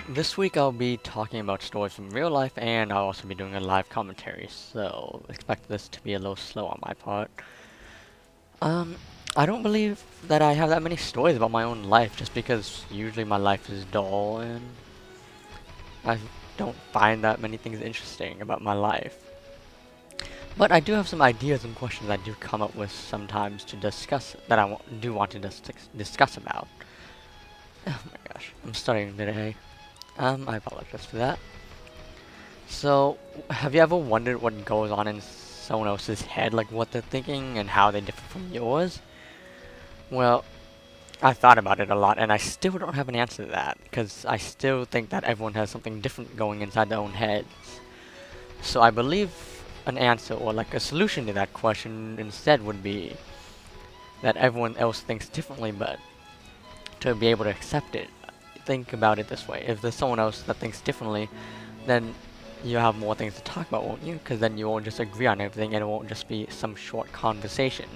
This week I'll be talking about stories from real life and I'll also be doing a live commentary, so expect this to be a little slow on my part. Um, I don't believe that I have that many stories about my own life just because usually my life is dull and I don't find that many things interesting about my life. But I do have some ideas and questions I do come up with sometimes to discuss that I do want to discuss about. Oh my gosh, I'm stuttering today. I apologize for that. So, have you ever wondered what goes on in someone else's head, like what they're thinking and how they differ from yours? Well, I thought about it a lot and I still don't have an answer to that, because I still think that everyone has something different going inside their own heads. So I believe an answer or like a solution to that question instead would be that everyone else thinks differently, but to be able to accept it. Think about it this way: if there's someone else that thinks differently, then you have more things to talk about, won't you? Because then you won't just agree on everything and it won't just be some short conversation.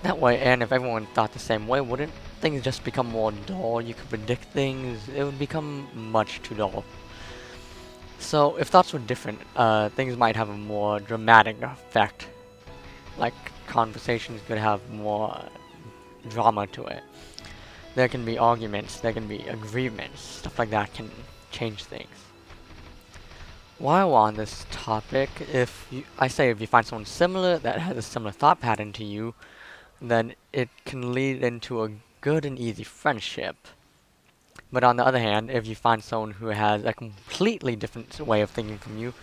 That way, and if everyone thought the same way, wouldn't things just become more dull? You could predict things, it would become much too dull. So if thoughts were different, things might have a more dramatic effect. Like conversations could have more drama to it. There can be arguments, there can be agreements, stuff like that can change things. While on this topic, if you find someone similar that has a similar thought pattern to you, then it can lead into a good and easy friendship. But on the other hand, if you find someone who has a completely different way of thinking from you,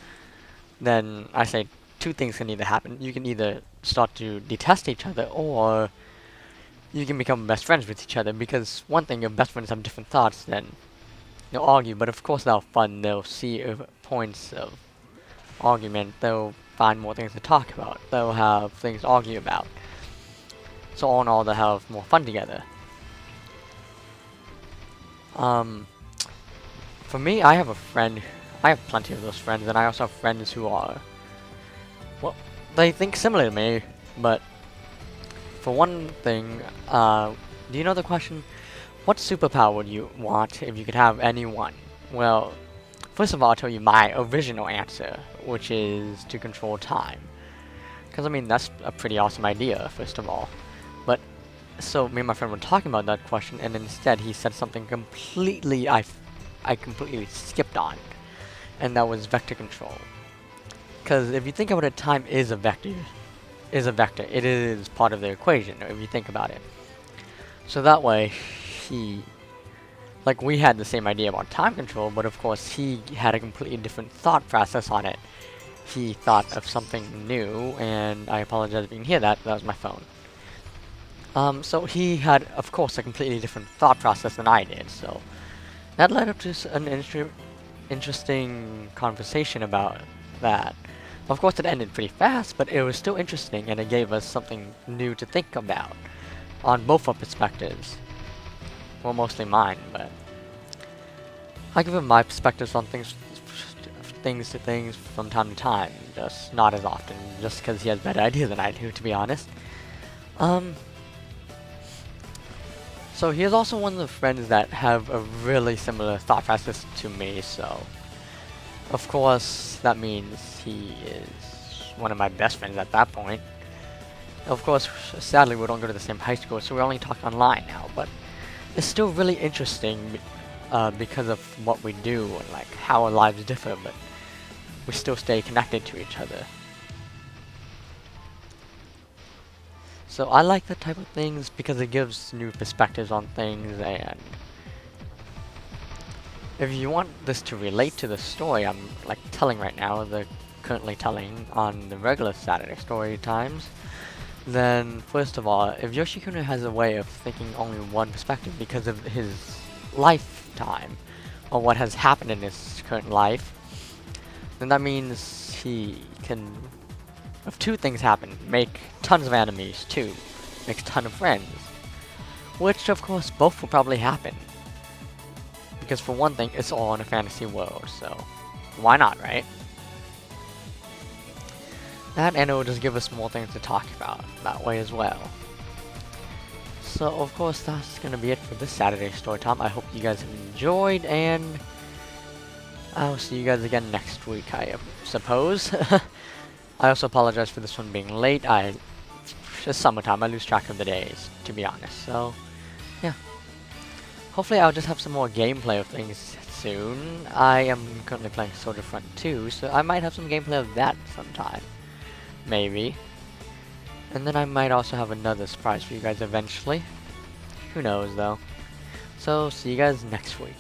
then I say two things can either happen. You can either start to detest each other, or you can become best friends with each other, because one thing, if best friends have different thoughts, then they'll argue, but of course they'll have fun, they'll see points of argument, they'll find more things to talk about, they'll have things to argue about. So all in all, they'll have more fun together. For me, I have plenty of those friends, and I also have friends who are, well, they think similar to me, but for one thing, do you know the question, what superpower would you want if you could have any one? Well, first of all, I'll tell you my original answer, which is to control time. Because, I mean, that's a pretty awesome idea, first of all. But, so me and my friend were talking about that question, and instead he said something completely, I completely skipped on. And that was vector control. Because if you think about it, time is a vector. It is part of the equation, if you think about it. So that way, we had the same idea about time control, but of course he had a completely different thought process on it. He thought of something new, and I apologize if you can hear that, that was my phone. So he had, of course, a completely different thought process than I did, so that led up to an interesting conversation about that. Of course it ended pretty fast, but it was still interesting, and it gave us something new to think about on both our perspectives. Well, mostly mine, but I give him my perspectives on things from time to time, just not as often, just because he has better ideas than I do, to be honest. So he is also one of the friends that have a really similar thought process to me, so of course that means he is one of my best friends at that point. Of course, sadly we don't go to the same high school, so we only talk online now, but it's still really interesting because of what we do and like how our lives differ, but we still stay connected to each other. So I like that type of things because it gives new perspectives on things, and if you want this to relate to the story I'm like telling right now, currently telling on the regular Saturday story times, then first of all, if Yoshikuni has a way of thinking only one perspective because of his lifetime, or what has happened in his current life, then that means he can, if two things happen, make tons of enemies, too, make a ton of friends, which of course both will probably happen, because for one thing, it's all in a fantasy world, so why not, right? That, and it will just give us more things to talk about that way as well. So of course that's gonna be it for this Saturday story time. I hope you guys have enjoyed, and I'll see you guys again next week, I suppose. I also apologize for this one being late. It's summertime, I lose track of the days, to be honest. So yeah, hopefully I'll just have some more gameplay of things soon. I am currently playing Soldier Front 2, so I might have some gameplay of that sometime. Maybe. And then I might also have another surprise for you guys eventually. Who knows though. So see you guys next week.